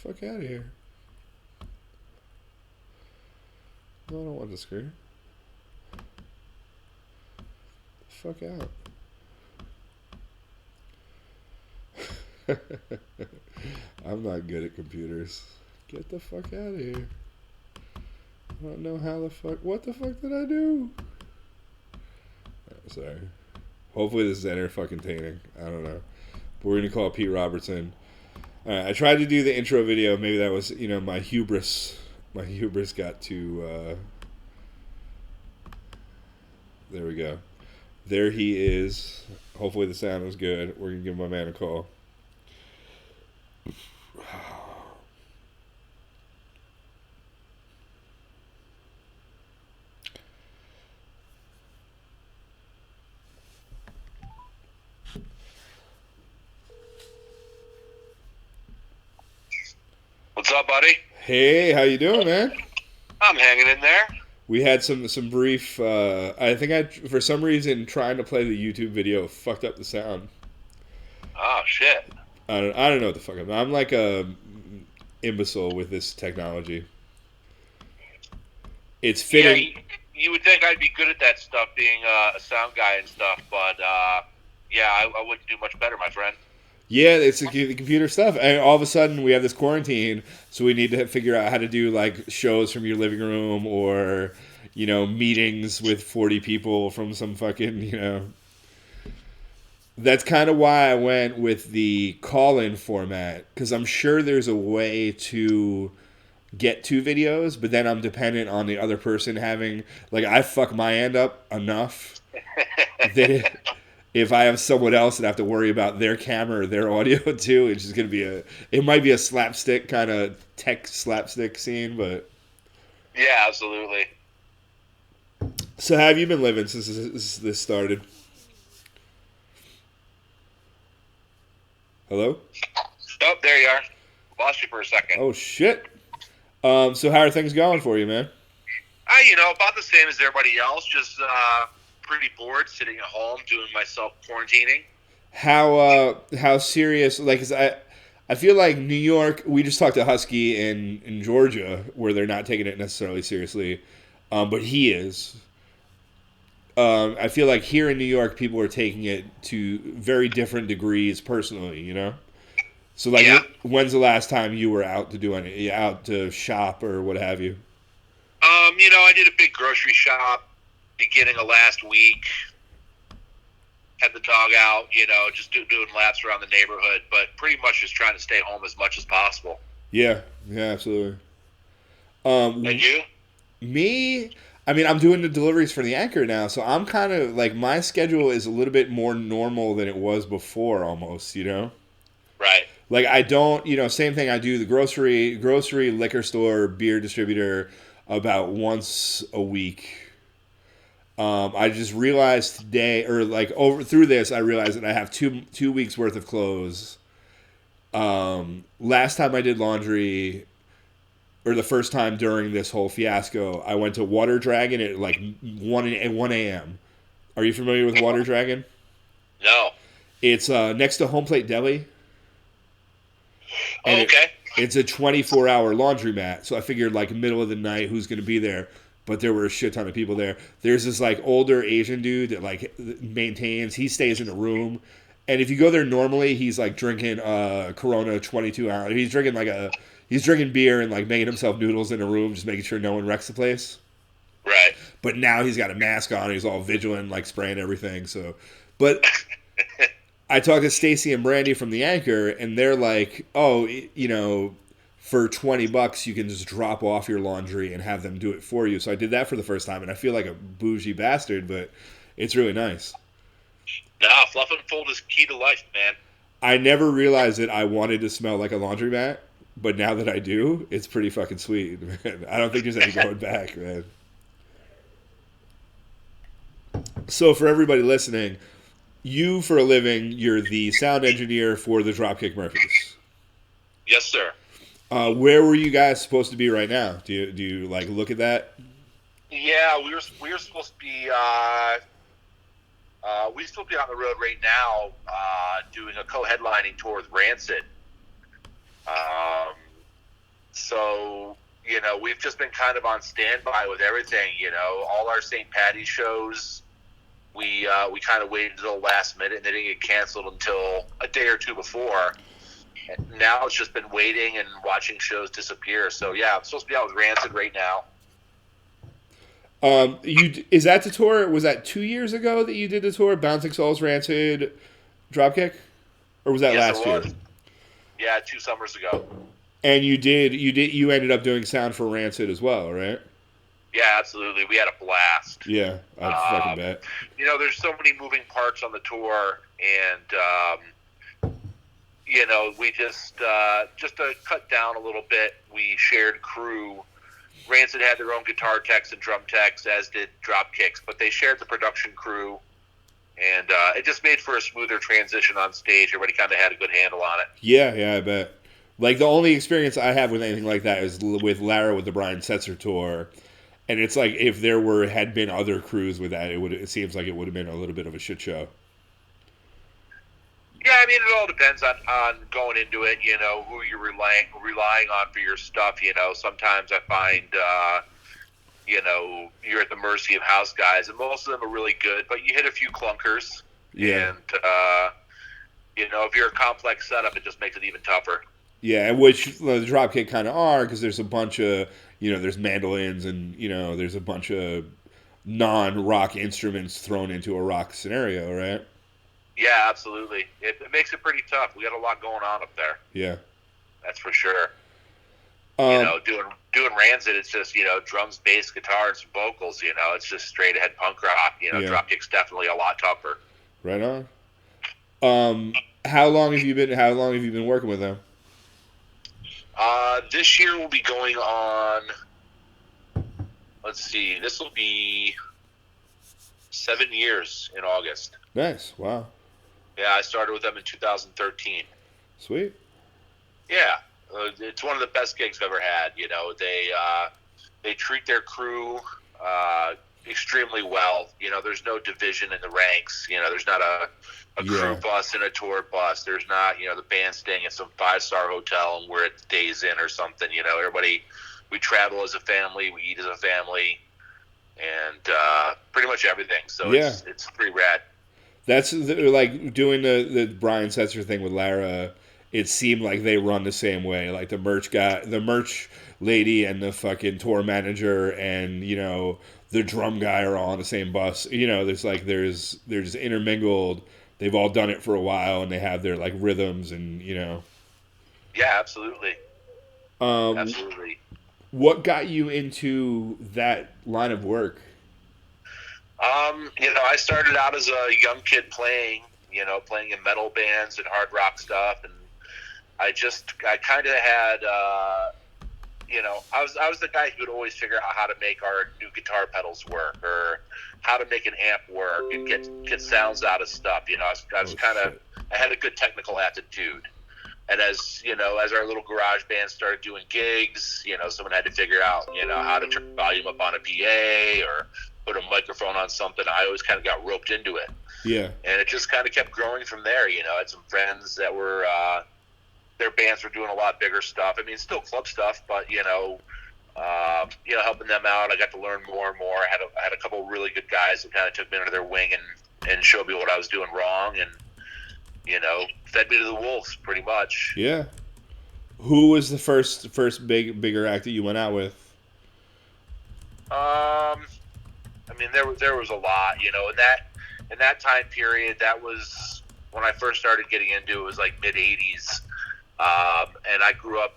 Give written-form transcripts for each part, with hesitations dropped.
Fuck out of here. No, I don't want the screen. Fuck out. I'm not good at computers. Get the fuck out of here. I don't know how the fuck. What the fuck did I do? Sorry. Hopefully this is entertaining. I don't know. But we're gonna call Pete Robertson. Alright, I tried to do the intro video. Maybe that was, my hubris. My hubris got to. There we go. There he is. Hopefully the sound was good. We're gonna give my man a call. What's up, buddy? Hey, how you doing, man? I'm hanging in there. We had some brief. I think for some reason trying to play the YouTube video fucked up the sound. Oh shit! I don't know what the fuck I'm like a imbecile with this technology. It's fitting. Yeah, you would think I'd be good at that stuff, being a sound guy and stuff, but yeah, I wouldn't do much better, my friend. Yeah, it's the computer stuff, and all of a sudden we have this quarantine, so we need to figure out how to do like shows from your living room or meetings with 40 people from some fucking. That's kind of why I went with the call-in format, because I'm sure there's a way to get two videos, but then I'm dependent on the other person having, like, I fuck my end up enough that if I have someone else that I have to worry about their camera or their audio too, it's just going to be it might be a slapstick kind of tech slapstick scene, but. Yeah, absolutely. So how have you been living since this started? Hello? Oh, there you are. Lost you for a second. Oh, shit. So how are things going for you, man? About the same as everybody else. Just pretty bored, sitting at home, doing my self-quarantining. How serious? Like, 'cause I feel like New York. We just talked to Husky in Georgia, where they're not taking it necessarily seriously, but he is. I feel like here in New York, people are taking it to very different degrees personally, So, like, Yeah. when's the last time you were out to shop or what have you? I did a big grocery shop beginning of last week. Had the dog out, just doing laps around the neighborhood, but pretty much just trying to stay home as much as possible. Yeah, absolutely. And you? Me, I mean, I'm doing the deliveries for the Anchor now, so I'm kind of like my schedule is a little bit more normal than it was before, almost. Right. Like I don't, same thing. I do the grocery, liquor store, beer distributor about once a week. I just realized today, or like through this, I realized that I have 2 weeks worth of clothes. Last time I did laundry, or the first time during this whole fiasco, I went to Water Dragon at like 1 a.m. Are you familiar with Water Dragon? No. It's next to Home Plate Deli. Oh, okay. It's a 24-hour laundromat, so I figured like middle of the night, who's going to be there? But there were a shit ton of people there. There's this like older Asian dude that like maintains. He stays in a room, and if you go there normally, he's like drinking Corona 22 hours. He's drinking beer and like making himself noodles in a room, just making sure no one wrecks the place. Right. But now he's got a mask on. He's all vigilant, like spraying everything. So, but I talked to Stacy and Brandy from the Anchor, and they're like, "Oh, for $20 you can just drop off your laundry and have them do it for you." So I did that for the first time, and I feel like a bougie bastard, but it's really nice. Nah, fluff and fold is key to life, man. I never realized that I wanted to smell like a laundromat, but now that I do, it's pretty fucking sweet, man. I don't think there's any going back, man. So for everybody listening, you, for a living, you're the sound engineer for the Dropkick Murphys. Yes, sir. Where were you guys supposed to be right now? Do you like look at that? Yeah, we were supposed to be we still be on the road right now, doing a co-headlining tour with Rancid. we've just been kind of on standby with everything. All our St. Patty's shows, we kind of waited until the last minute, and they didn't get canceled until a day or two before. Now it's just been waiting and watching shows disappear. So yeah, I'm supposed to be out with Rancid right now. Is that the tour? Was that 2 years ago that you did the tour? Bouncing Souls, Rancid, Dropkick, or was that Yes, last it was. year? Yeah, 2 summers ago. And you ended up doing sound for Rancid as well, right? Yeah, absolutely. We had a blast. Yeah, I'd fucking bet. There's so many moving parts on the tour, and we just to cut down a little bit, we shared crew. Rancid had their own guitar techs and drum techs, as did Dropkicks, but they shared the production crew, and it just made for a smoother transition on stage. Everybody kind of had a good handle on it. Yeah, I bet. Like, the only experience I have with anything like that is with Lara with the Brian Setzer tour, and it's like if there had been other crews with that, it seems like it would have been a little bit of a shit show. Yeah, I mean, it all depends on going into it, who you're relying on for your stuff. Sometimes I find, you're at the mercy of house guys, and most of them are really good, but you hit a few clunkers. Yeah. And, if you're a complex setup, it just makes it even tougher. Yeah, and which the Dropkick kind of are, because there's a bunch of, there's mandolins and, there's a bunch of non-rock instruments thrown into a rock scenario, right? Yeah, absolutely. It makes it pretty tough. We got a lot going on up there. Yeah. That's for sure. Doing Rancid, it's just, drums, bass, guitar, and some vocals, it's just straight ahead punk rock. Yeah. Dropkick's definitely a lot tougher. Right on. How long have you been working with them? This year we'll be going on, let's see, this will be 7 years in August. Nice. Wow. Yeah, I started with them in 2013. Sweet. Yeah, it's one of the best gigs I've ever had. They treat their crew extremely well. There's no division in the ranks. There's not a crew bus and a tour bus. There's not, the band staying at some 5-star hotel and we're at Days Inn or something. Everybody, we travel as a family, we eat as a family, and pretty much everything. So it's pretty rad. That's like doing the Brian Setzer thing with Lara. It seemed like they run the same way. Like the merch lady, and the fucking tour manager, and the drum guy are all on the same bus. They're just intermingled. They've all done it for a while, and they have their like rhythms, and Yeah, absolutely. Absolutely. What got you into that line of work? I started out as a young kid playing in metal bands and hard rock stuff, and I kind of had, I was the guy who would always figure out how to make our new guitar pedals work, or how to make an amp work and get sounds out of stuff. I had a good technical aptitude. And as our little garage band started doing gigs, someone had to figure out, how to turn volume up on a PA or put a microphone on something. I always kind of got roped into it. Yeah. And it just kind of kept growing from there. I had some friends that were, their bands were doing a lot bigger stuff. I mean, still club stuff, but, helping them out. I got to learn more and more. I had a couple of really good guys that kind of took me under their wing and showed me what I was doing wrong, and, fed me to the wolves pretty much. Yeah. Who was the first bigger act that you went out with? I mean, there was a lot, in that time period. That was when I first started getting into it. It was like mid '80s, and I grew up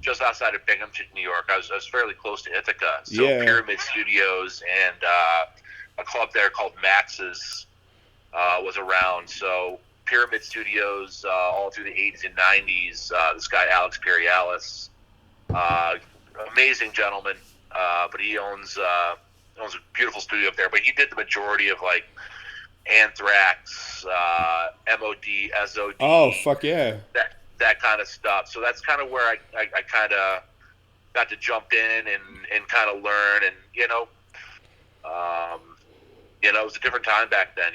just outside of Binghamton, New York. I was fairly close to Ithaca, so Pyramid Studios and a club there called Max's was around. So Pyramid Studios all through the '80s and '90s. This guy Alex Perialis, amazing gentleman, but he owns a beautiful studio up there. But he did the majority of like Anthrax, MOD, SOD. Oh, fuck yeah. That kind of stuff. So that's kind of where I kind of got to jump in and kind of learn. And, it was a different time back then,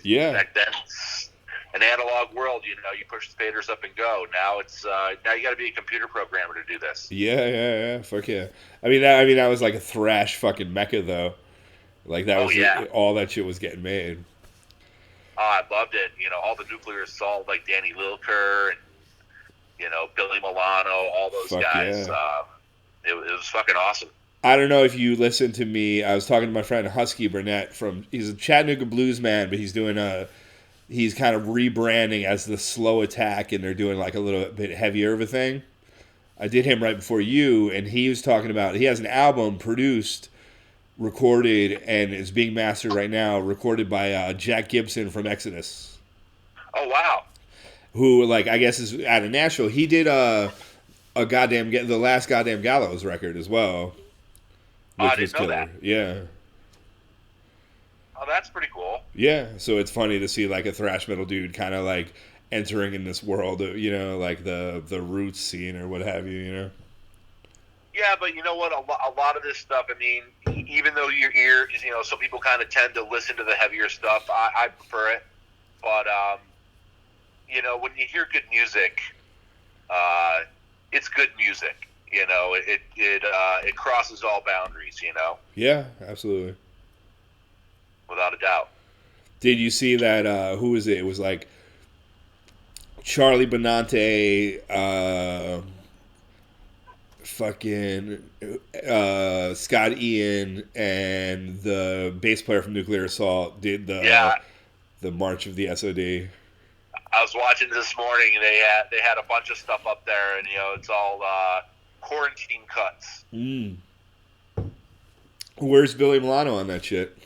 Yeah. Back then, an analog world. You push the faders up and go. Now now you got to be a computer programmer to do this. Yeah. Fuck yeah. That was like a thrash fucking mecca though. Like that was all that shit was getting made. Oh, I loved it. All the Nuclear Assault, like Danny Lilker and Billy Milano, all those guys. Yeah. It was fucking awesome. I don't know if you listened to me. I was talking to my friend Husky Burnett he's a Chattanooga blues man, but he's kind of rebranding as the Slow Attack, and they're doing like a little bit heavier of a thing. I did him right before you, and he was talking about he has an album produced, recorded, and is being mastered right now, recorded by Jack Gibson from Exodus. Oh wow! Who I guess is out of Nashville. He did the last goddamn Gallows record as well. Oh, I didn't know that. Yeah. Oh, that's pretty cool. Yeah, so it's funny to see like a thrash metal dude kind of like entering in this world of, like the roots scene or what have you, Yeah, but you know what? A lot of this stuff, even though your ear is, some people kind of tend to listen to the heavier stuff. I prefer it. But, when you hear good music, it's good music. It crosses all boundaries, Yeah, absolutely. Without a doubt. Did you see that, who was it? It was like Charlie Benante, Scott Ian, and the bass player from Nuclear Assault did the March of the SOD. I was watching this morning, and they had a bunch of stuff up there, and it's all quarantine cuts. Where's Billy Milano on that shit?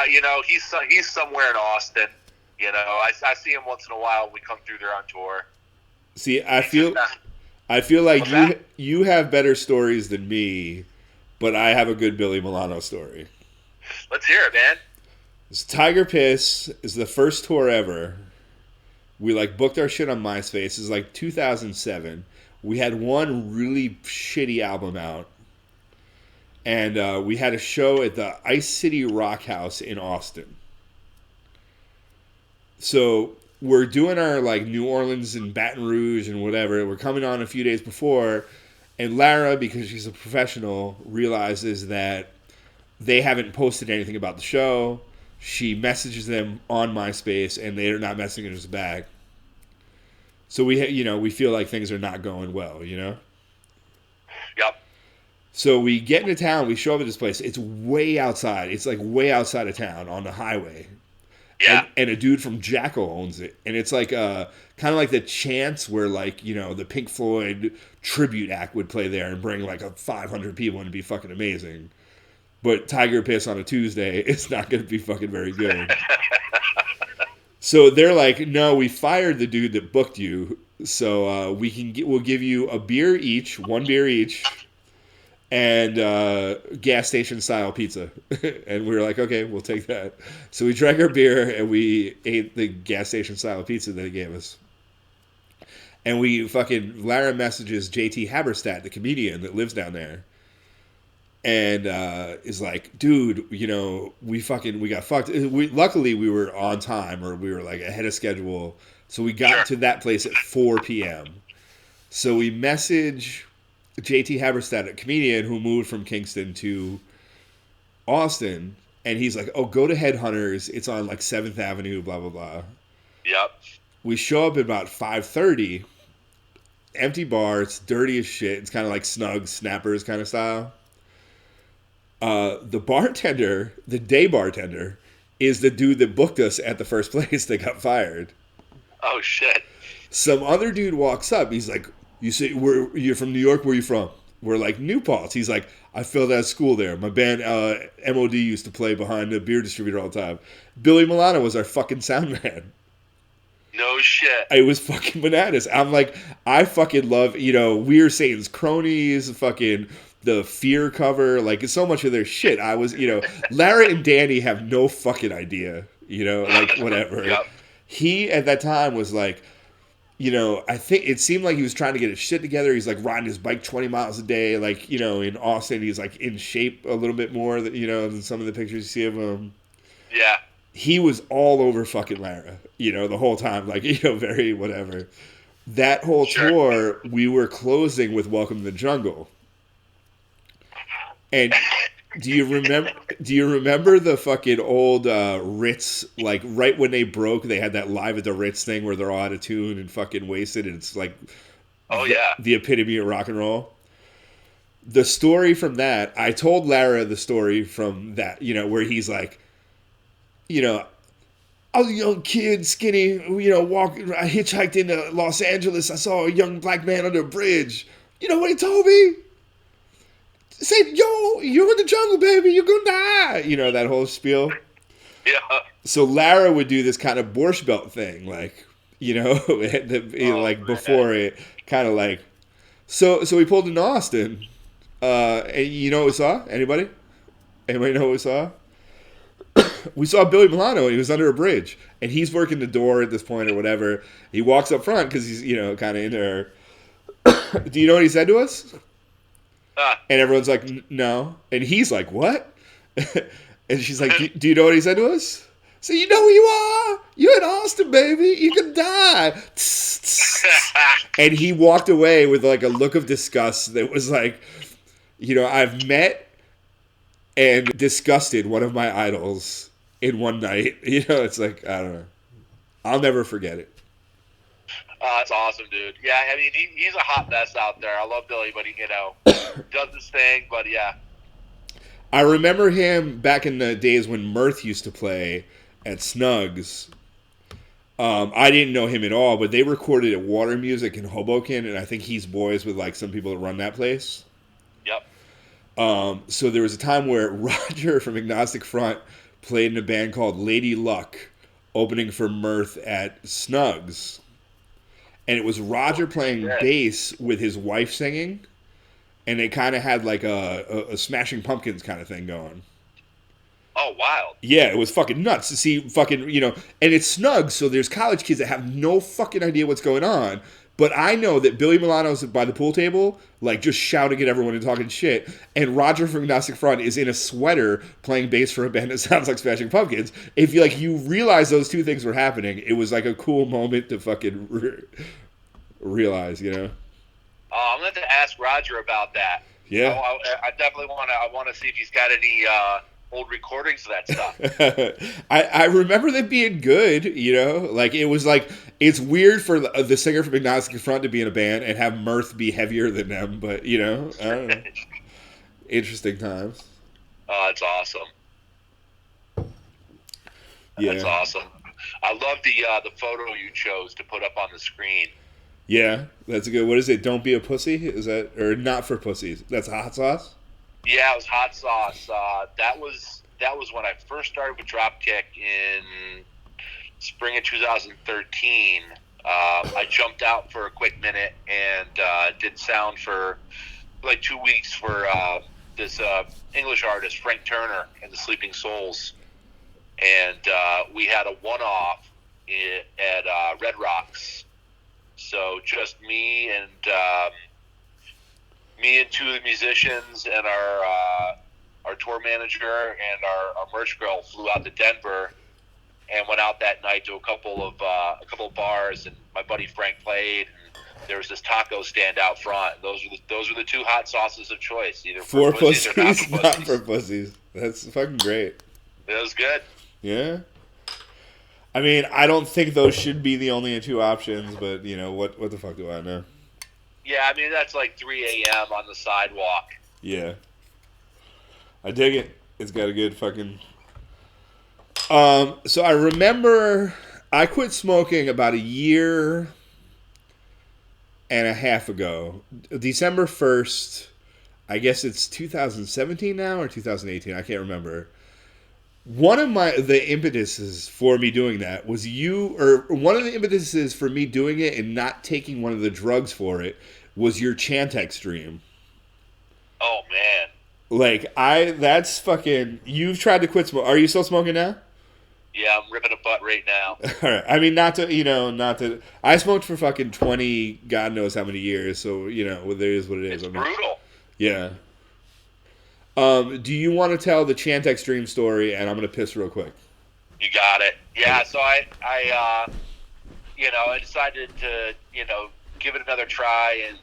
He's somewhere in Austin. I see him once in a while when we come through there on tour. See, I feel like you have better stories than me, but I have a good Billy Milano story. Let's hear it, man. Tiger Piss is the first tour ever. We booked our shit on MySpace. It's 2007. We had one really shitty album out. And we had a show at the Ice City Rock House in Austin. So we're doing our New Orleans and Baton Rouge and whatever. We're coming on a few days before. And Lara, because she's a professional, realizes that they haven't posted anything about the show. She messages them on MySpace, and they're not messaging us back. So we feel like things are not going well, Yep. So we get into town. We show up at this place. It's way outside. It's way outside of town on the highway. Yeah. And a dude from Jackal owns it. And it's kind of like the Chance where the Pink Floyd tribute act would play there and bring 500 people and it'd be fucking amazing. But Tiger Piss on a Tuesday, it's not going to be fucking very good. So they're like, no, we fired the dude that booked you. So we'll give you one beer each, and gas station style pizza. And we were like, okay, we'll take that. So we drank our beer and we ate the gas station style pizza that they gave us. And Lara messages JT Haberstadt, the comedian that lives down there. And is like, dude, we got fucked. Luckily, we were on time, or we were ahead of schedule. So we got to that place at 4 p.m. So we message JT Haberstadt, a comedian who moved from Kingston to Austin, and he's like, oh, go to Headhunters. It's on 7th Avenue, blah, blah, blah. Yep. We show up at about 5:30. Empty bar. It's dirty as shit. It's kind of like Snug, Snappers kind of style. The day bartender, is the dude that booked us at the first place that got fired. Oh, shit. Some other dude walks up. He's like, you're from New York? Where are you from? We're like, New Paltz. He's like, I failed out of school there. My band, MOD, used to play behind the beer distributor all the time. Billy Milano was our fucking sound man. No shit. It was fucking bananas. I'm like, I fucking love, We Are Satan's Cronies, fucking the Fear cover, so much of their shit. I was, Lara and Danny have no fucking idea, whatever. Yep. He, at that time, was I think it seemed like he was trying to get his shit together. He's riding his bike 20 miles a day, in Austin. He's in shape a little bit more, than some of the pictures you see of him. Yeah. he was all over fucking Lara, the whole time, like, very whatever. That whole Sure. tour, we were closing with Welcome to the Jungle. And do you remember the fucking old Ritz, like right when they broke, they had that Live at the Ritz thing where they're all out of tune and fucking wasted, and it's like Oh yeah. the epitome of rock and roll. The story from that, I told Lara the story from that, where he's like, I was a young kid, skinny, walking. I hitchhiked into Los Angeles. I saw a young black man under a bridge. You know what he told me? He said, yo, you're in the jungle, baby. You're going to die. That whole spiel. Yeah. So Lara would do this kind of Borscht Belt thing, like, before it, kind of like. So we pulled into Austin. And you know what we saw? Anybody? Anybody know what we saw? We saw Billy Milano, and he was under a bridge, and he's working the door at this point or whatever. He walks up front because he's, kind of into her. Do you know what he said to us? And everyone's like, no. And he's like, what? And she's like, do you know what he said to us? So you know who you are? You're in Austin, baby. You can die. And he walked away with like a look of disgust that was like, I've met and disgusted one of my idols in one night. It's like, I don't know. I'll never forget it. That's awesome, dude. Yeah, I mean, he's a hot mess out there. I love Billy, but he, does his thing, but yeah. I remember him back in the days when Mirth used to play at Snugs. I didn't know him at all, but they recorded at Water Music in Hoboken, and I think he's boys with like some people that run that place. Yep. So there was a time where Roger from Agnostic Front played in a band called Lady Luck, opening for Mirth at Snugs. And it was Roger playing bass with his wife singing, and it kind of had like a Smashing Pumpkins kind of thing going. Oh, wild. Yeah, it was fucking nuts to see fucking, and it's Snugs, so there's college kids that have no fucking idea what's going on. But I know that Billy Milano's by the pool table, like just shouting at everyone and talking shit, and Roger from Agnostic Front is in a sweater playing bass for a band that sounds like Smashing Pumpkins. If you realize those two things were happening, it was like a cool moment to fucking realize, I'm going to have to ask Roger about that. Yeah. I definitely want to see if he's got any old recordings of that stuff. I remember them being good, like it was like, it's weird for the singer from Agnostic Front to be in a band and have Mirth be heavier than them, but I don't know. Interesting times. Oh, that's awesome. Yeah. That's awesome. I love the photo you chose to put up on the screen. Yeah, that's a good. What is it? Don't be a pussy? Is that, or not for pussies? That's hot sauce? Yeah, it was hot sauce. That was when I first started with Dropkick in spring of 2013. I jumped out for a quick minute and did sound for like 2 weeks for this English artist, Frank Turner and the Sleeping Souls. And we had a one-off at Red Rocks. So just me and two of the musicians and our tour manager and our merch girl flew out to Denver and went out that night to a couple of bars, and my buddy Frank played. And there was this taco stand out front. Those were the two hot sauces of choice, either for pussies or not for pussies. Not for pussies. That's fucking great. It was good. Yeah. I mean, I don't think those should be the only two options, but what the fuck do I know? Yeah, I mean that's like 3 a.m. on the sidewalk. Yeah. I dig it. It's got a good fucking. So I remember I quit smoking about a year and a half ago. December 1st, I guess it's 2017 now or 2018, I can't remember. One of the impetuses for me doing that was one of the impetuses for me doing it and not taking one of the drugs for it was your Chantix stream. Oh, man. Like, that's fucking, you've tried to quit smoking. Are you still smoking now? Yeah, I'm ripping a butt right now. All right. I mean, not to, I smoked for fucking 20, God knows how many years, so, there is what it is. It's brutal. Yeah. Do you want to tell the Chantix stream story, and I'm going to piss real quick? You got it. Yeah. So I decided to, give it another try and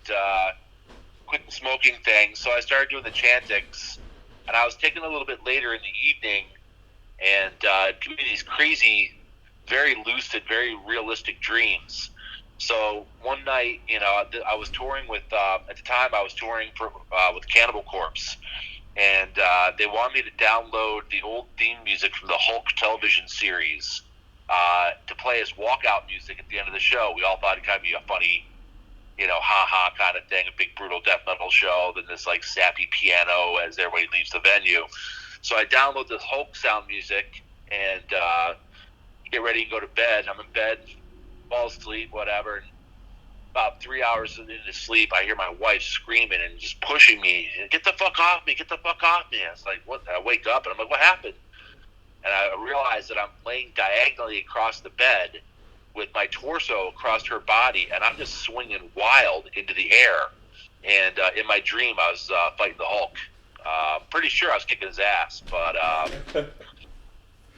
quit the smoking thing. So I started doing the Chantix, and I was taking a little bit later in the evening and doing these crazy, very lucid, very realistic dreams. So one night, I was touring with, at the time I was touring with Cannibal Corpse, and they wanted me to download the old theme music from the Hulk television series to play as walkout music at the end of the show. We all thought it kind of be a funny, ha-ha kind of thing, a big brutal death metal show, then this like sappy piano as everybody leaves the venue. So I download this Hulk sound music and get ready to go to bed. I'm in bed, fall asleep, whatever. And about 3 hours into sleep, I hear my wife screaming and just pushing me, get the fuck off me, get the fuck off me. I was like, what? I wake up and I'm like, what happened? And I realize that I'm laying diagonally across the bed with my torso across her body, and I'm just swinging wild into the air. And in my dream, I was fighting the Hulk. Pretty sure I was kicking his ass, but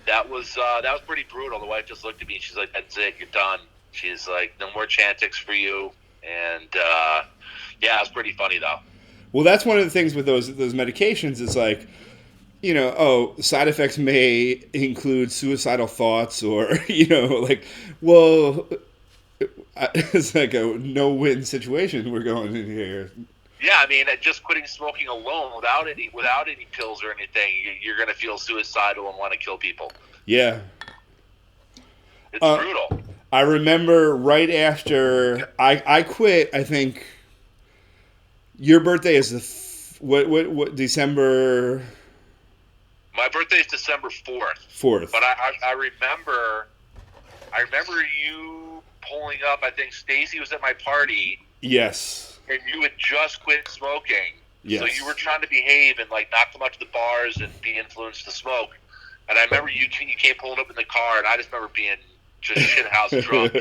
that was pretty brutal. The wife just looked at me. She's like, "That's it. You're done." She's like, "No more Chantix for you." And yeah, it was pretty funny though. Well, that's one of the things with those medications. Is like, side effects may include suicidal thoughts, or like, well, it's like a no-win situation we're going in here. Yeah, I mean, just quitting smoking alone without any pills or anything, you're going to feel suicidal and want to kill people. Yeah. It's brutal. I remember right after I quit, I think your birthday is what December? My birthday is December 4th. 4th. But I remember you pulling up. I think Stacy was at my party. Yes. And you had just quit smoking. Yes. So you were trying to behave and like not come out to the bars and be influenced to smoke. And I remember you came pulling up in the car, and I just remember being just shithouse drunk,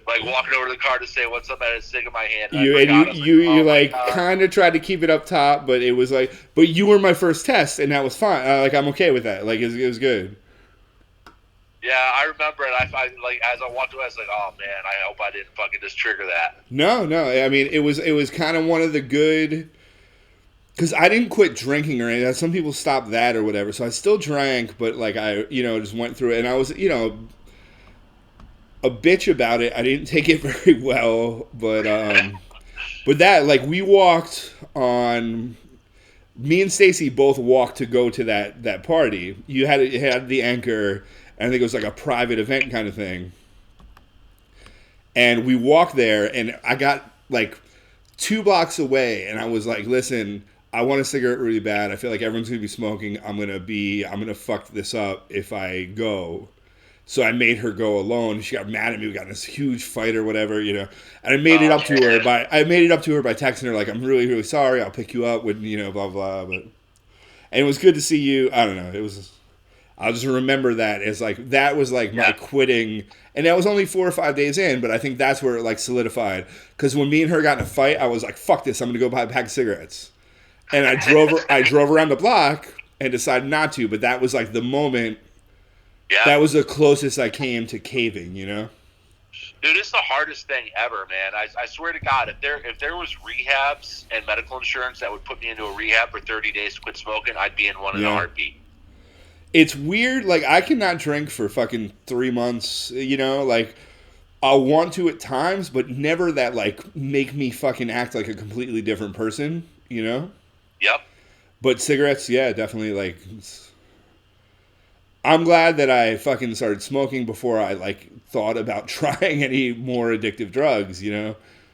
like walking over to the car to say what's up. I had a cig in my hand. You kind of tried to keep it up top, but it was like, but you were my first test, and that was fine. I'm okay with that. Like it was good. Yeah, I remember it. I like as I walked away, I was like, "Oh man, I hope I didn't fucking just trigger that." No. I mean, it was kind of one of the good, because I didn't quit drinking or anything. Some people stop that or whatever, so I still drank, but like I just went through it, and I was a bitch about it. I didn't take it very well, but that, like, we walked on. Me and Stacy both walked to go to that party. You had the Anchor. I think it was like a private event kind of thing. And we walked there, and I got like 2 blocks away, and I was like, listen, I want a cigarette really bad. I feel like everyone's going to be smoking. I'm going to fuck this up if I go. So I made her go alone. She got mad at me. We got in this huge fight or whatever, And I made it up to her by texting her like, I'm really, really sorry. I'll pick you up when, blah, blah, but, and it was good to see you. I don't know. I'll just remember that as like, that was like my quitting. And that was only 4 or 5 days in, but I think that's where it like solidified. Because when me and her got in a fight, I was like, fuck this. I'm going to go buy a pack of cigarettes. And I drove around the block and decided not to. But that was like the moment. Yeah. That was the closest I came to caving, Dude, it's the hardest thing ever, man. I swear to God, if there was rehabs and medical insurance that would put me into a rehab for 30 days to quit smoking, I'd be in one in a heartbeat. It's weird. Like, I cannot drink for fucking 3 months, Like, I'll want to at times, but never that, like, make me fucking act like a completely different person, Yep. But cigarettes, yeah, definitely, like... I'm glad that I fucking started smoking before I, like, thought about trying any more addictive drugs,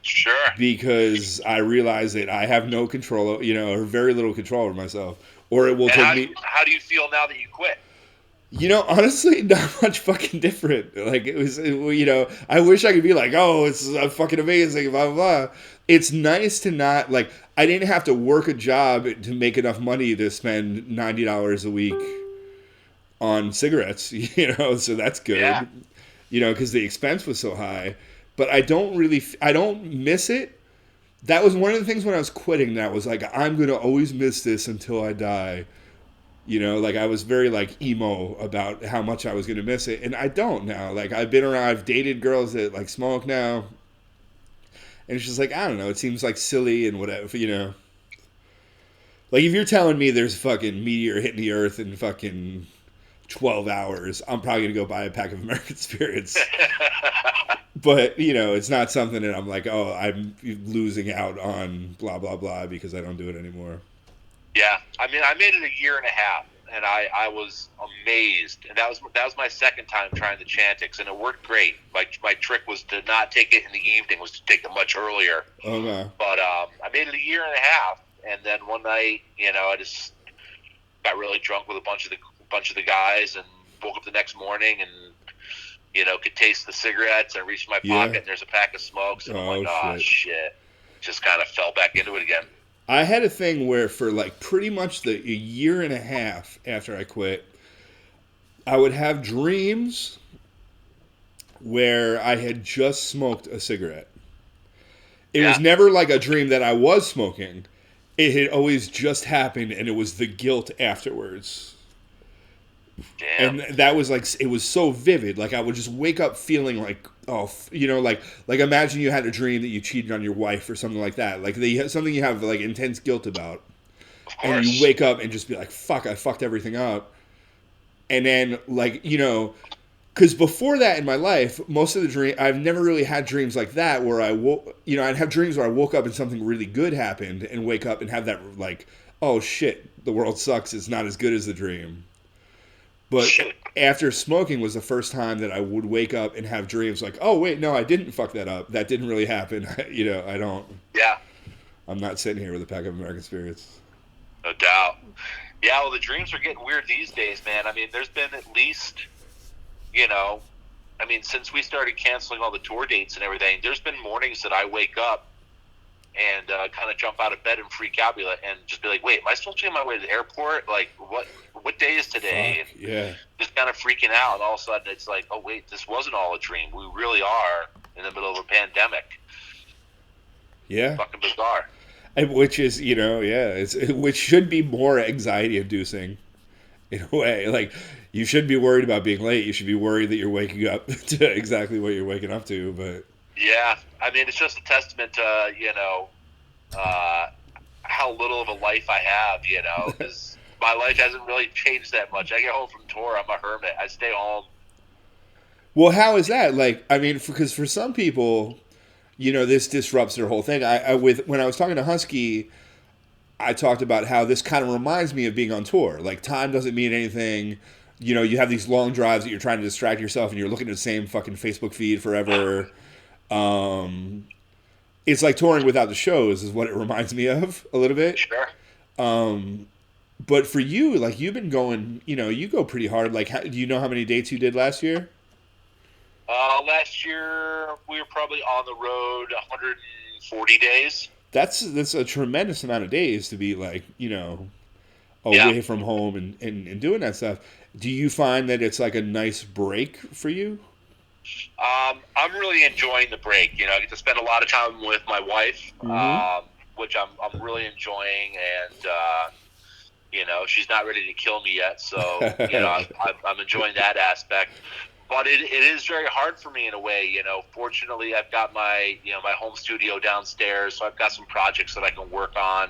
Sure. Because I realized that I have no control, or very little control over myself. Or it will take me... How do you feel now that you quit? Honestly, not much fucking different. Like, it was, I wish I could be like, oh, it's fucking amazing, blah, blah, blah. It's nice to not, like, I didn't have to work a job to make enough money to spend $90 a week on cigarettes, so that's good, because the expense was so high. But I don't miss it. That was one of the things when I was quitting that was like, I'm going to always miss this until I die. You know, like I was very like emo about how much I was going to miss it, and I don't now. Like I've dated girls that like smoke now, and it's just like I don't know. It seems like silly and whatever, you know. Like if you're telling me there's a fucking meteor hitting the Earth in fucking 12 hours, I'm probably gonna go buy a pack of American Spirits. But you know, it's not something that I'm like, oh, I'm losing out on blah blah blah because I don't do it anymore. Yeah, I mean, I made it a year and a half, and I was amazed, and that was my second time trying the Chantix, and it worked great. Like my trick was to not take it in the evening, was to take it much earlier. Okay. But I made it a year and a half, and then one night, you know, I just got really drunk with a bunch of the guys, and woke up the next morning, and you know, could taste the cigarettes, and reached my pocket, and there's a pack of smokes, and I'm like, oh shit, just kind of fell back into it again. I had a thing where for like pretty much a year and a half after I quit, I would have dreams where I had just smoked a cigarette. It was never like a dream that I was smoking. It had always just happened, and it was the guilt afterwards. Damn. And that was like, it was so vivid. Like I would just wake up feeling like, oh, you know, like imagine you had a dream that you cheated on your wife or something like that. Like something you have like intense guilt about. And you wake up and just be like, fuck, I fucked everything up. And then like, you know, because before that in my life, most of the dream, I've never really had dreams like that where I'd have dreams where I woke up and something really good happened and wake up and have that like, oh shit, the world sucks. It's not as good as the dream. But after smoking was the first time that I would wake up and have dreams like, oh, wait, no, I didn't fuck that up. That didn't really happen. You know, I don't. Yeah. I'm not sitting here with a pack of American Spirits. No doubt. Yeah, well, the dreams are getting weird these days, man. I mean, there's been at least, you know, I mean, since we started canceling all the tour dates and everything, there's been mornings that I wake up and kind of jump out of bed and freak out and just be like, wait, am I supposed to be on my way to the airport? Like, what day is today? Fuck, yeah. Just kind of freaking out. And all of a sudden it's like, oh, wait, this wasn't all a dream. We really are in the middle of a pandemic. Yeah. Fucking bizarre. And which is, you know, which should be more anxiety inducing in a way. Like, you shouldn't be worried about being late. You should be worried that you're waking up to exactly what you're waking up to, but... Yeah, I mean, it's just a testament to, you know, how little of a life I have, you know, because my life hasn't really changed that much. I get home from tour, I'm a hermit. I stay home. Well, how is that? Like, I mean, because for some people, you know, this disrupts their whole thing. When I was talking to Husky, I talked about how this kind of reminds me of being on tour. Like, time doesn't mean anything. You know, you have these long drives that you're trying to distract yourself, and you're looking at the same fucking Facebook feed forever. It's like touring without the shows is what it reminds me of a little bit. Sure. But for you, like you've been going, you know, you go pretty hard. Like, do you know how many dates you did last year? Last year we were probably on the road 140 days. That's a tremendous amount of days to be like, you know, away from home and doing that stuff. Do you find that it's like a nice break for you? I'm really enjoying the break. You know, I get to spend a lot of time with my wife, which I'm really enjoying, and you know, she's not ready to kill me yet, so you know, I'm enjoying that aspect. But it is very hard for me in a way. You know, fortunately, I've got my home studio downstairs, so I've got some projects that I can work on.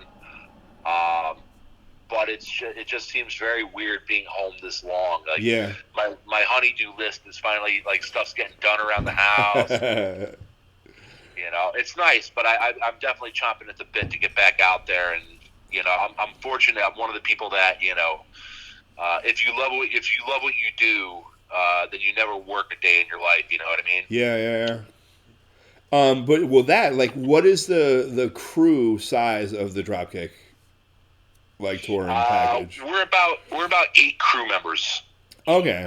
But it just seems very weird being home this long. Like, yeah. My honey-do list is finally, like, stuff's getting done around the house. You know, it's nice, but I'm definitely chomping at the bit to get back out there. And, you know, I'm fortunate. I'm one of the people that, you know, if you love what you do, then you never work a day in your life. You know what I mean? Yeah. But what is the crew size of the Dropkick? Like touring package. We're about 8 crew members. Okay.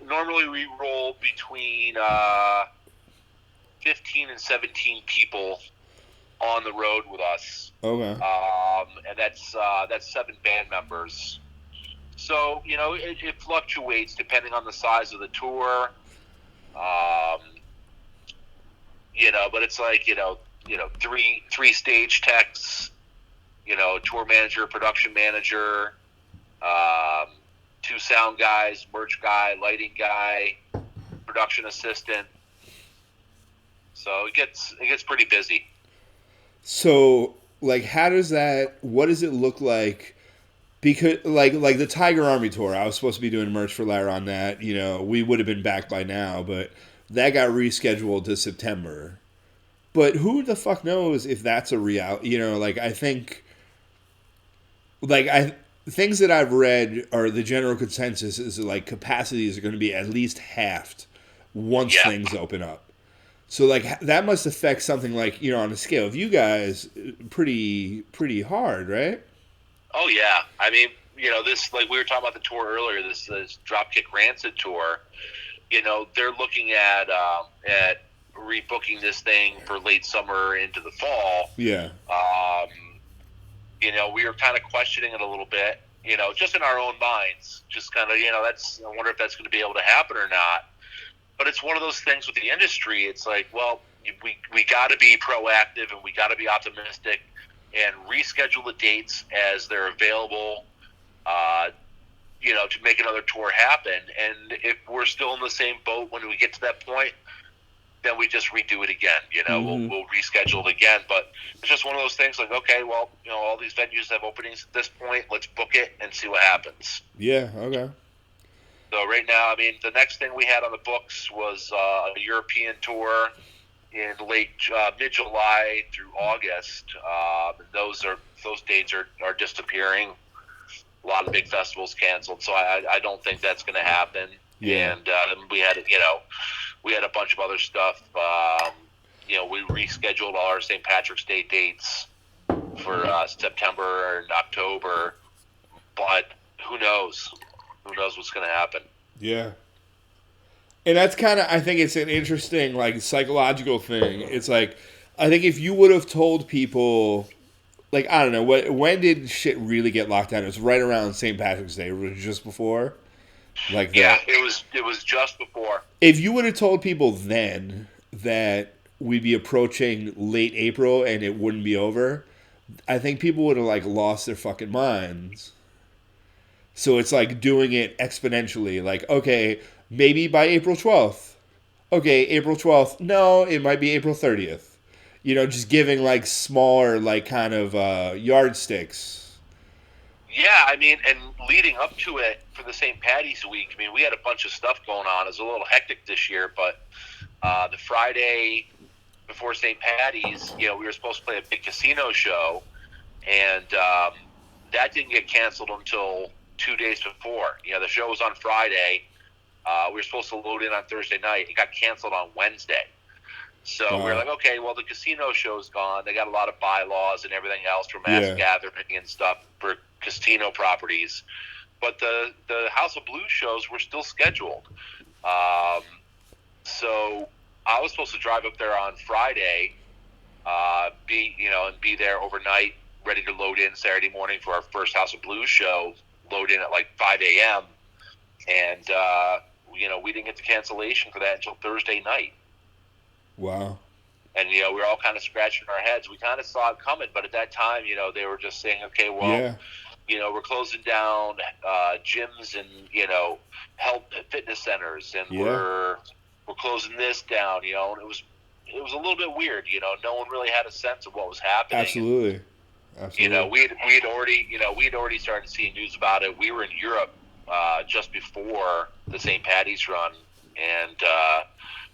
Normally we roll between 15 and 17 people on the road with us. Okay. And that's 7 band members. So, you know, it fluctuates depending on the size of the tour. You know, but it's like, you know, three stage techs, you know, tour manager, production manager, 2 sound guys, merch guy, lighting guy, production assistant. So it gets pretty busy. So, like, how does that? What does it look like? Because, like the Tiger Army tour, I was supposed to be doing merch for Lara on that. You know, we would have been back by now, but that got rescheduled to September. But who the fuck knows if that's a reality? You know, like I think, like I things that I've read are the general consensus is that, like capacities are going to be at least halved once Yeah. things open up. So like that must affect something like on a scale of you guys pretty hard, right? Oh yeah. I mean, this, like we were talking about the tour earlier. This Dropkick Rancid tour. They're looking at rebooking this thing for late summer into the fall. Yeah. We were kind of questioning it a little bit. Just in our own minds, just kind of, I wonder if that's going to be able to happen or not. But it's one of those things with the industry. It's like, well, we got to be proactive and we got to be optimistic and reschedule the dates as they're available, to make another tour happen. And if we're still in the same boat when we get to that point, then we just redo it again. We'll reschedule it again. But it's just one of those things like, okay, well, all these venues have openings at this point. Let's book it and see what happens. Yeah, okay. So right now, I mean, the next thing we had on the books was a European tour in mid-July through August. Those dates are disappearing. A lot of big festivals canceled, so I don't think that's going to happen. Yeah. And we had a bunch of other stuff. We rescheduled all our St. Patrick's Day dates for September and October, but who knows? Who knows what's going to happen? Yeah. And that's kind of, I think it's an interesting, like, psychological thing. It's like, I think if you would have told people, like, I don't know, when did shit really get locked down? It was right around St. Patrick's Day, or just before? Like Yeah, that. it was just before. If you would have told people then that we'd be approaching late April and it wouldn't be over, I think people would have, like, lost their fucking minds. So it's like doing it exponentially. Like, okay, maybe by April 12th. Okay, April 12th. No, it might be April 30th. Just giving like smaller, like kind of yardsticks. Yeah, I mean, and leading up to it for the St. Patty's week, I mean, we had a bunch of stuff going on. It was a little hectic this year, but the Friday before St. Patty's, we were supposed to play a big casino show, and that didn't get canceled until 2 days before. The show was on Friday. We were supposed to load in on Thursday night. It got canceled on Wednesday. So we were like, okay, well, the casino show's gone. They got a lot of bylaws and everything else for mass gathering and stuff for casino properties. But the House of Blues shows were still scheduled. So I was supposed to drive up there on Friday, be there overnight, ready to load in Saturday morning for our first House of Blues show. Load in at like 5 a.m. And we didn't get the cancellation for that until Thursday night. Wow. And we were all kind of scratching our heads. We kind of saw it coming, but at that time, they were just saying, okay, well, we're closing down gyms and health fitness centers, and we're closing this down. And it was a little bit weird. No one really had a sense of what was happening. Absolutely. We had already started seeing news about it. We were in Europe just before the St. Patty's run, and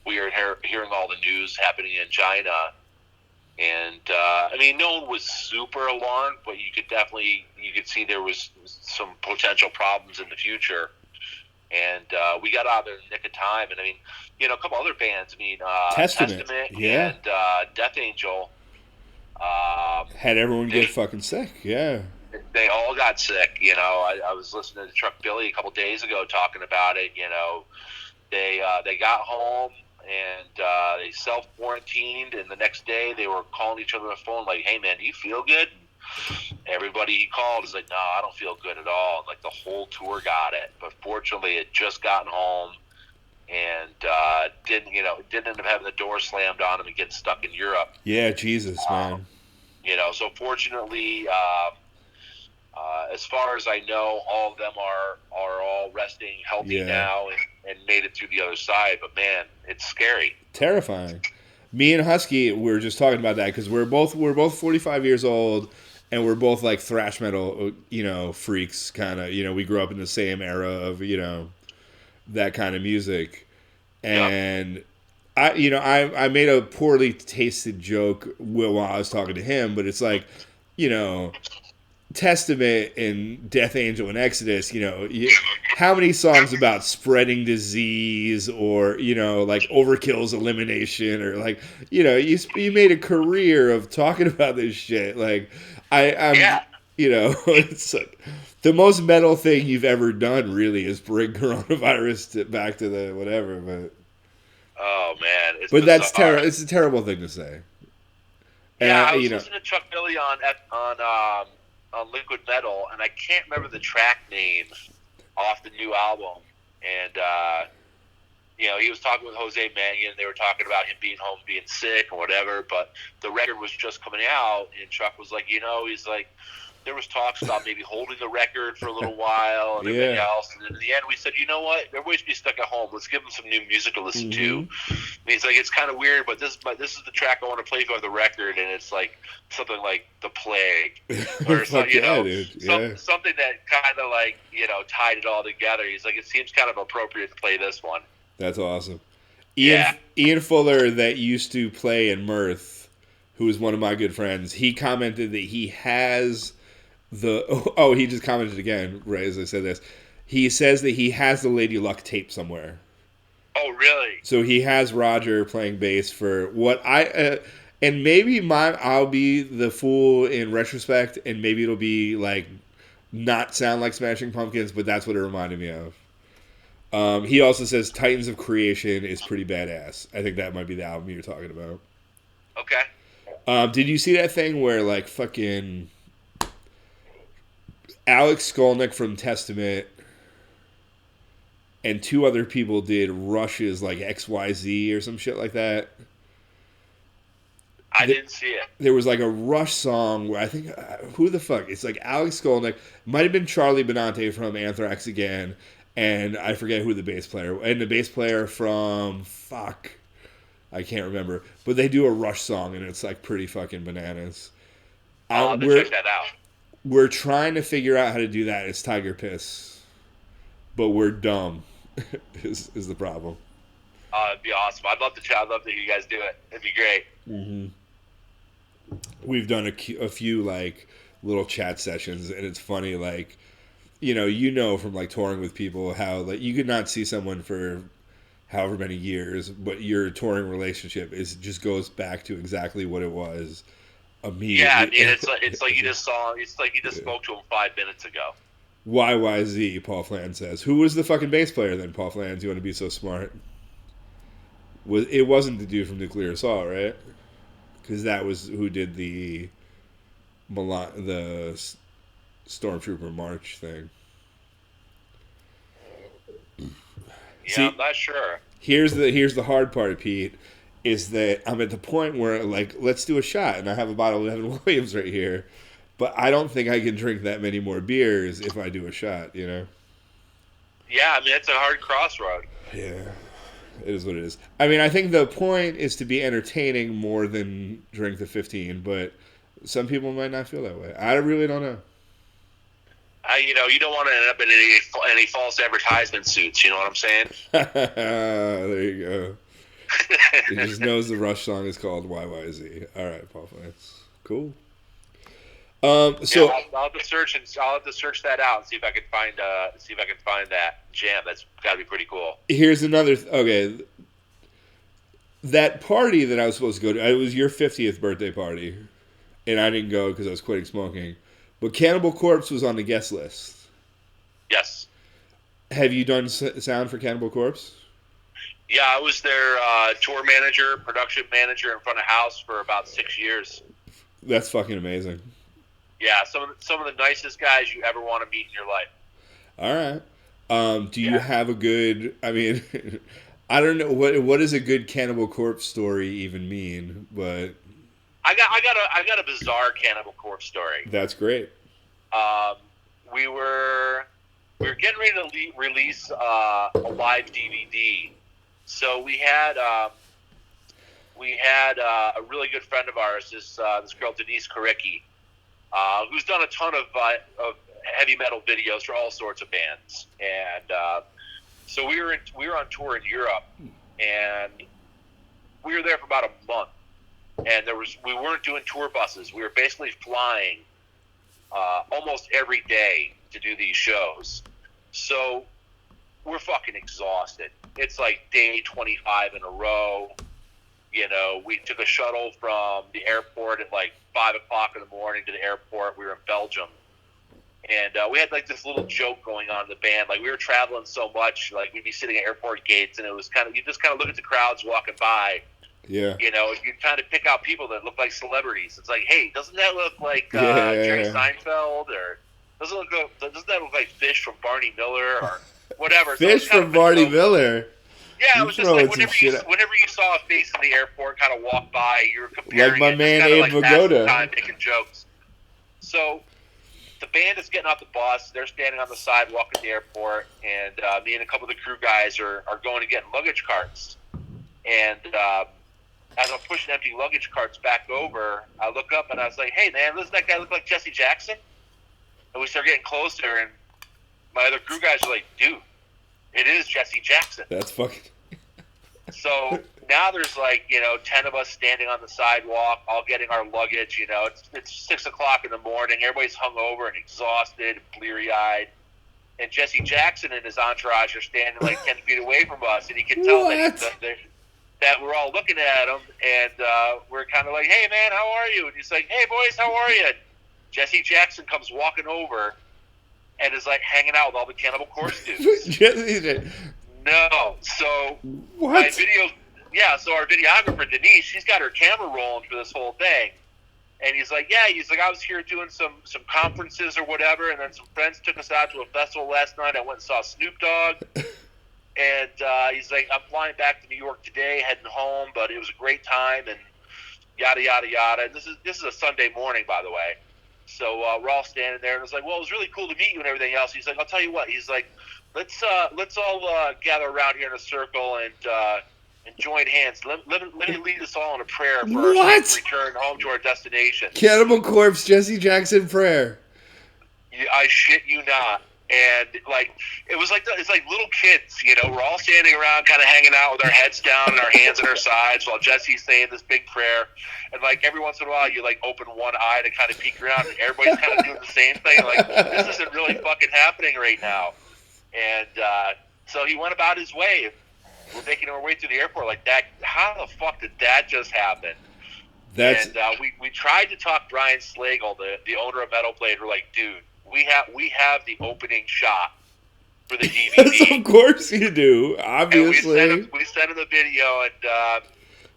we were hearing all the news happening in China. And I mean, no one was super alarmed, but you could see there was some potential problems in the future. And we got out there in the nick of time. And I mean, a couple other bands. I mean, Testament and Death Angel. Had everyone get fucking sick, yeah. They all got sick, I was listening to Truck Billy a couple days ago talking about it. They got home and they self-quarantined, and the next day they were calling each other on the phone like, hey man, do you feel good? Everybody he called is like, no, I don't feel good at all. And like the whole tour got it, but fortunately it just gotten home and didn't end up having the door slammed on him and get stuck in Europe. Yeah, Jesus, man. So fortunately, as far as I know, all of them are all resting healthy now and made it through the other side. But man, it's scary, terrifying. Me and Husky were just talking about that because we're both 45 years old, and we're both like thrash metal, freaks. Kind of, we grew up in the same era of that kind of music, and I made a poorly tasted joke while I was talking to him, but it's like, Testament and Death Angel and Exodus, how many songs about spreading disease or, like Overkill's elimination or like, you made a career of talking about this shit. Like, it's like the most metal thing you've ever done really is bring coronavirus back to the whatever, but. Oh, man. It's but bizarre. That's terrible. It's a terrible thing to say. And I was listening to Chuck Billy on Liquid Metal, and I can't remember the track name off the new album. And, he was talking with Jose Mangan. They were talking about him being home, being sick or whatever. But the record was just coming out, and Chuck was like, he's like, there was talks about maybe holding the record for a little while and everything else. And then in the end, we said, you know what? Everybody should be stuck at home. Let's give them some new music to listen to. And he's like, it's kind of weird, but this is the track I want to play for the record, and it's like something like The Plague or something, something that kind of like tied it all together. He's like, it seems kind of appropriate to play this one. That's awesome. Ian Fuller, that used to play in Mirth, who is one of my good friends, he commented that he has he just commented again right as I said this. He says that he has the Lady Luck tape somewhere. Oh, really? So he has Roger playing bass for what and maybe I'll be the fool in retrospect, and maybe it'll be like not sound like Smashing Pumpkins, but that's what it reminded me of. He also says Titans of Creation is pretty badass. I think that might be the album you're talking about. Okay. Did you see that thing where like fucking Alex Skolnick from Testament and two other people did Rush's like XYZ or some shit like that? I didn't see it. There was like a Rush song where I think, who the fuck? It's like Alex Skolnick, might have been Charlie Benante from Anthrax again, and I forget who the bass player, and the bass player from, I can't remember, but they do a Rush song and it's like pretty fucking bananas. I'll have to check that out. We're trying to figure out how to do that. It's Tiger Piss, but we're dumb. is the problem? It'd be awesome. I'd love to hear you guys do it. It'd be great. Mm-hmm. We've done a few like little chat sessions, and it's funny. Like, from like touring with people how like you could not see someone for however many years, but your touring relationship just goes back to exactly what it was. Immediately. Yeah, I mean, it's like you just spoke to him 5 minutes ago. YYZ, Paul Flan says. Who was the fucking bass player then, Paul Flans? You want to be so smart? It wasn't the dude from Nuclear Assault, right? Because that was who did the Stormtrooper March thing. Yeah, see, I'm not sure. Here's the hard part, Pete. Is that I'm at the point where, like, let's do a shot, and I have a bottle of Evan Williams right here, but I don't think I can drink that many more beers if I do a shot, Yeah, I mean, it's a hard crossroad. Yeah, it is what it is. I mean, I think the point is to be entertaining more than drink the 15, but some people might not feel that way. I really don't know. You don't want to end up in any false advertisement suits, you know what I'm saying? There you go. He just knows the Rush song is called YYZ. All right, Paul Flans. Cool. I'll have to search that out and see if I can find that jam. That's got to be pretty cool. Here's another. Okay, that party that I was supposed to go to. It was your 50th birthday party, and I didn't go because I was quitting smoking. But Cannibal Corpse was on the guest list. Yes. Have you done sound for Cannibal Corpse? Yeah, I was their tour manager, production manager in front of house for about 6 years. That's fucking amazing. Yeah, some of the nicest guys you ever want to meet in your life. All right. Do you have a good? I mean, I don't know what does a good Cannibal Corpse story even mean, but I got a bizarre Cannibal Corpse story. That's great. we were getting ready to release a live DVD. So we had a really good friend of ours, this girl Denise Koricki, who's done a ton of heavy metal videos for all sorts of bands, and so we were on tour in Europe, and we were there for about a month, and we weren't doing tour buses. We were basically flying almost every day to do these shows. So we're fucking exhausted. It's like day 25 in a row. You know, we took a shuttle from the airport at like 5 o'clock in the morning to the airport. We were in Belgium. And we had like this little joke going on in the band. Like we were traveling so much, like we'd be sitting at airport gates, and it was you just kind of look at the crowds walking by. Yeah. You know, you kind of pick out people that look like celebrities. It's like, hey, doesn't that look like Jerry Seinfeld, or doesn't that look like Fish from Barney Miller, or whatever? Fish from Barney Miller. Yeah, it was just like whenever you saw a face in the airport kind of walk by, you were comparing like my it, man just Abe like Vigoda, time making jokes. So the band is getting off the bus. They're standing on the sidewalk at the airport, and me and a couple of the crew guys are going to get luggage carts. And as I'm pushing empty luggage carts back over, I look up and I was like, "Hey, man, doesn't that guy look like Jesse Jackson?" And we start getting closer, and my other crew guys are like, "Dude, it is Jesse Jackson." That's fucking... So now there's 10 of us standing on the sidewalk, all getting our luggage. You know, it's 6 o'clock in the morning. Everybody's hungover and exhausted, and bleary-eyed. And Jesse Jackson and his entourage are standing 10 feet away from us, and he can tell that we're all looking at him, and we're kind of like, "Hey, man, how are you?" And he's like, "Hey, boys, how are you?" And Jesse Jackson comes walking over and is hanging out with all the Cannibal Corpse dudes. No. So what? So our videographer Denise, she's got her camera rolling for this whole thing, and he's like, I was here doing some conferences or whatever, and then some friends took us out to a festival last night. I went and saw Snoop Dogg, and he's like, I'm flying back to New York today, heading home, but it was a great time, and yada yada yada. And this is a Sunday morning, by the way. So we're all standing there, and it's like, well, it was really cool to meet you and everything else. He's like, I'll tell you what. He's like, let's all gather around here in a circle and join hands. Let me lead us all in a prayer for our return home to our destination. Cannibal Corpse, Jesse Jackson prayer. I shit you not. And it's like little kids, you know. We're all standing around, kind of hanging out with our heads down and our hands at our sides while Jesse's saying this big prayer. And every once in a while, you open one eye to kind of peek around, and everybody's kind of doing the same thing. This isn't really fucking happening right now. And so he went about his way. We're making our way through the airport like that. How the fuck did that just happen? And we tried to talk Brian Slagle, the owner of Metal Blade. We're like, dude, we have the opening shot for the DVD. Of course you do, obviously. And we sent him the video, and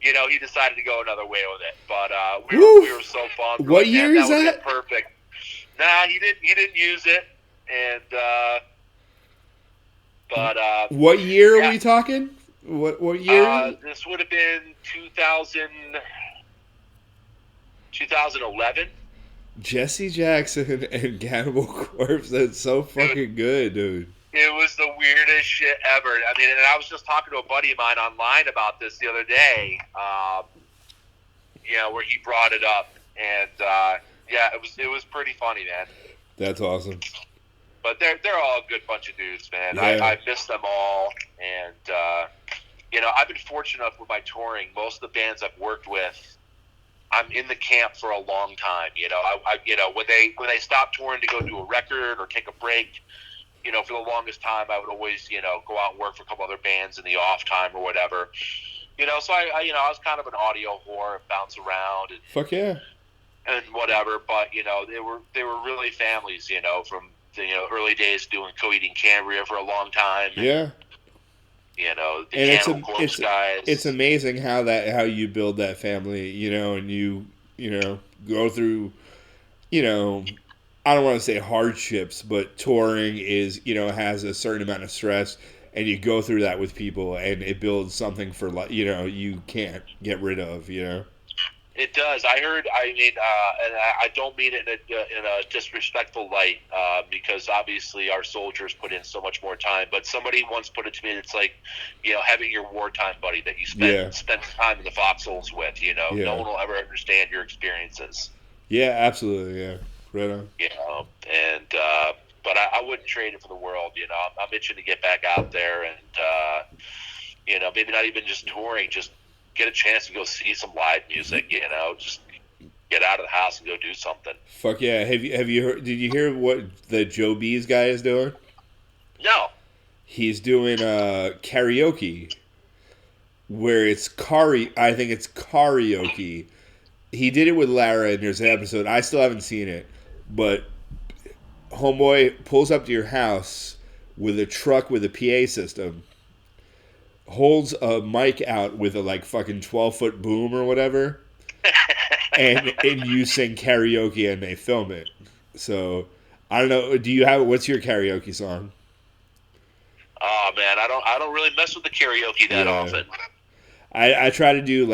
he decided to go another way with it. But we were so bummed. What year is that? Was perfect. Nah, he didn't use it, and but what year are we talking? What year? This would have been 2011. Jesse Jackson and Cannibal Corpse. That's so fucking good, dude. It was the weirdest shit ever. I mean, and I was just talking to a buddy of mine online about this the other day. Where he brought it up, and it was pretty funny, man. That's awesome. But they're all a good bunch of dudes, man. Yeah. I miss them all, and I've been fortunate enough with my touring. Most of the bands I've worked with, I'm in the camp for a long time. When they stop touring to go do a record or take a break, for the longest time I would always go out and work for a couple other bands in the off time or whatever. So I was kind of an audio whore, bounce around and fuck yeah, and whatever. But they were really families. From the early days doing Co-Eating Cambria for a long time. Yeah. The Cannibal Corpse guys. It's amazing how you build that family, and you go through, I don't want to say hardships, but touring is, has a certain amount of stress, and you go through that with people, and it builds something for, you can't get rid of, It It does. I heard. I mean, and I don't mean it in a disrespectful light, because obviously our soldiers put in so much more time. But somebody once put it to me. It's like, having your wartime buddy that you spend time in the foxholes with. No one will ever understand your experiences. Yeah, absolutely. Yeah, right on. And but I wouldn't trade it for the world. I'm itching to get back out there, and maybe not even just touring, just get a chance to go see some live music, just get out of the house and go do something. Fuck yeah. Have you heard, did you hear what the Joe B's guy is doing? No. He's doing karaoke where I think it's karaoke. He did it with Lara and there's an episode. I still haven't seen it, but homeboy pulls up to your house with a truck with a PA system, holds a mic out with a fucking 12-foot boom or whatever, and you sing karaoke and they film it. So I don't know. What's your karaoke song? Oh man, I don't really mess with the karaoke that often. I try to do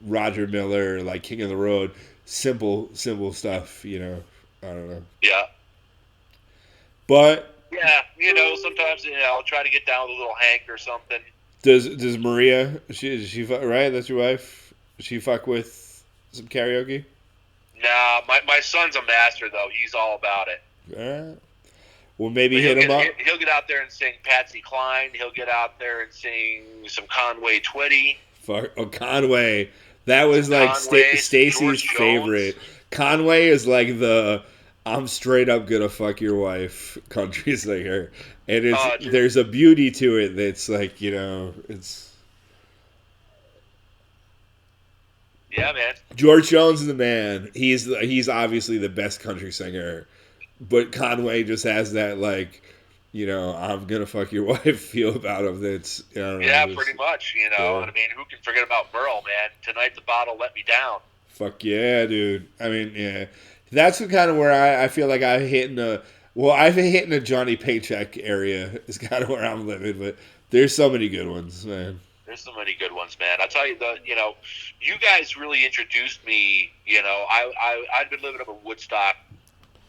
Roger Miller, King of the Road, simple stuff. I don't know. Yeah. But yeah, sometimes I'll try to get down with a little Hank or something. Does Maria? She right? That's your wife. She fuck with some karaoke? Nah, my son's a master though. He's all about it. All right. Well, maybe hit him up. He'll get out there and sing Patsy Cline. He'll get out there and sing some Conway Twitty. Fuck, Conway. That was Stacy's favorite. Conway is the I'm straight up gonna fuck your wife country singer, and there's a beauty to it that's it's. Yeah, man. George Jones is the man. He's obviously the best country singer, but Conway just has that I'm gonna fuck your wife feel about him. That's pretty much. I mean, who can forget about Merle, man? Tonight the bottle let me down. Fuck yeah, dude. I mean, yeah. That's kind of where I feel like I've hit in the Johnny Paycheck area is kind of where I'm living, but there's so many good ones, man. There's so many good ones, man. I tell you, you guys really introduced me. I'd been living up in Woodstock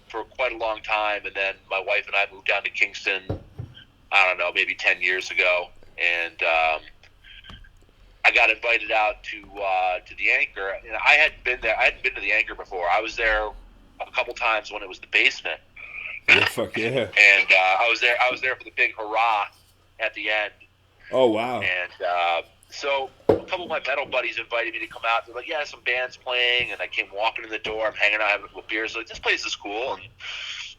for quite a long time, and then my wife and I moved down to Kingston. I don't know, maybe 10 years ago, and I got invited out to the Anchor. And I hadn't been there. I hadn't been to the Anchor before. I was there a couple times when it was the basement. Yeah, fuck yeah. And I was there for the big hurrah at the end. Oh wow. And so a couple of my metal buddies invited me to come out. They're like, yeah, some band's playing, and I came walking in the door. I'm hanging out having a couple beers. Like, this place is cool.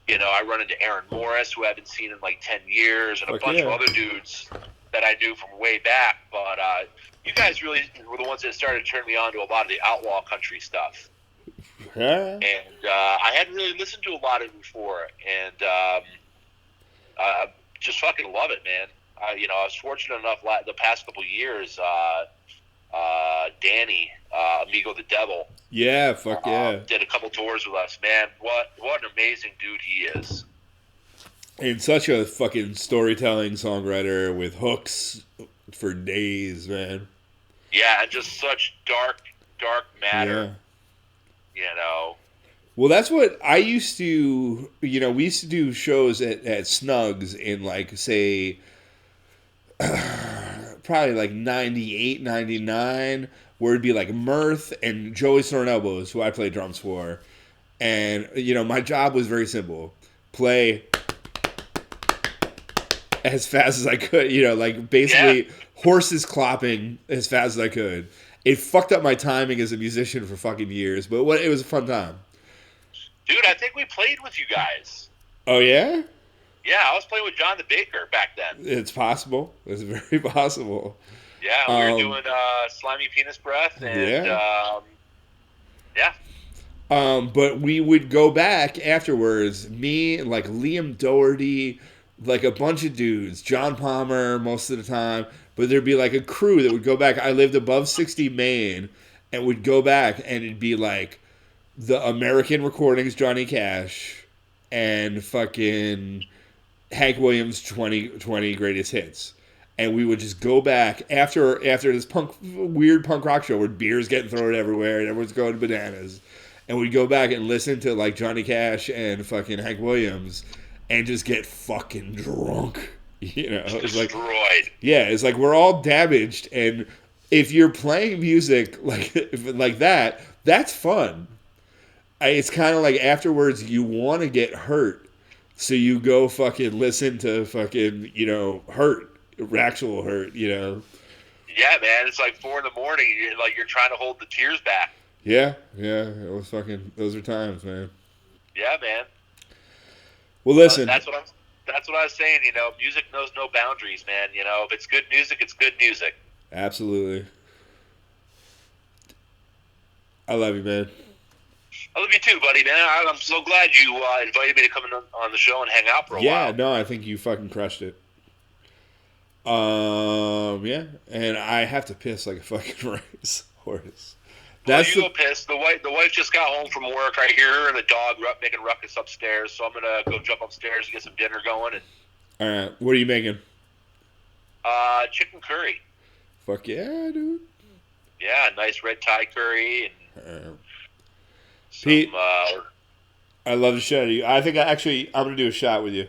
And I run into Aaron Morris, who I haven't seen in 10 years, and a bunch of other dudes that I knew from way back. But you guys really were the ones that started to turn me on to a lot of the outlaw country stuff. And I hadn't really listened to a lot of it before, and just fucking love it, man. I was fortunate enough the past couple years. Danny, Amigo the Devil. Yeah, fuck yeah. Did a couple tours with us, man. What an amazing dude he is. And such a fucking storytelling songwriter with hooks for days, man. Yeah, and just such dark matter. Yeah. Well, that's what I used to, we used to do shows at Snugs in say, probably 98, 99, where it'd be Mirth and Joey Snoring Elbows, who I play drums for. And, my job was very simple. Play as fast as I could, basically horses clopping as fast as I could. It fucked up my timing as a musician for fucking years, but it was a fun time. Dude, I think we played with you guys. Oh, yeah? Yeah, I was playing with John the Baker back then. It's possible. It's very possible. Yeah, we were doing Slimy Penis Breath, and but we would go back afterwards, me and Liam Doherty, a bunch of dudes, John Palmer most of the time, but there'd be a crew that would go back. I lived above 60 Main, and would go back, and it'd be the American Recordings Johnny Cash and fucking Hank Williams 20 greatest hits. and we would just go back after this weird punk rock show where beer's getting thrown everywhere and everyone's going bananas, and we'd go back and listen to like Johnny Cash and fucking Hank Williams, and just get fucking drunk. You know, it's like destroyed. Yeah, it's like we're all damaged, and if you're playing music like that, that's fun. It's kind of like afterwards you want to get hurt, so you go fucking listen to fucking hurt, actual hurt. Yeah, man, it's like 4 a.m. You're trying to hold the tears back. Yeah, it was fucking. Those are times, man. Yeah, man. Well, listen. That's what I was saying. Music knows no boundaries, man. If it's good music, it's good music. Absolutely. I love you, man. I love you too, buddy, man. I'm so glad you invited me to come on the show and hang out for a while. Yeah, no, I think you fucking crushed it. Yeah, and I have to piss like a fucking racehorse. Go piss. The wife just got home from work. I hear her and the dog making ruckus upstairs, so I'm gonna go jump upstairs and get some dinner going. All right, what are you making? Chicken curry. Fuck yeah, dude. Yeah, nice red Thai curry and Pete, I love the shit out of you. I think I'm gonna do a shot with you.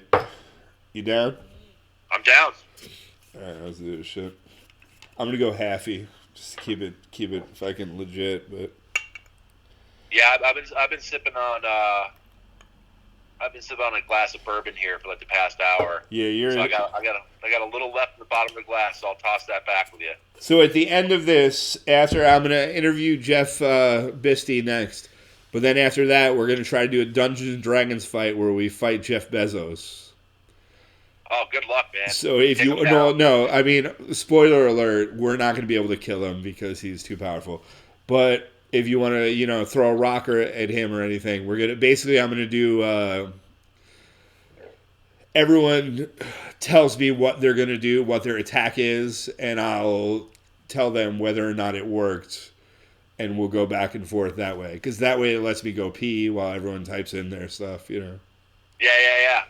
You down? I'm down. All right, let's do this shit. I'm gonna go halfy, just to keep it fucking legit. But yeah, I've been sipping on a glass of bourbon here for like the past hour. Yeah, So I got a little left in the bottom of the glass, so I'll toss that back with you. So at the end of this, after I'm gonna interview Jeff Bisty next, but then after that, we're gonna try to do a Dungeons and Dragons fight where we fight Jeff Bezos. Oh, good luck, man. So if I mean, spoiler alert, we're not going to be able to kill him because he's too powerful. But if you want to, throw a rocker at him or anything, I'm going to do, everyone tells me what they're going to do, what their attack is, and I'll tell them whether or not it worked, and we'll go back and forth that way. Because that way it lets me go pee while everyone types in their stuff, Yeah.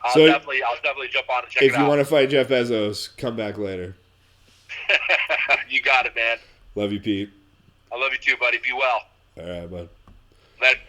I'll definitely jump on and check it out. If you want to fight Jeff Bezos, come back later. You got it, man. Love you, Pete. I love you too, buddy. Be well. All right, bud. Later.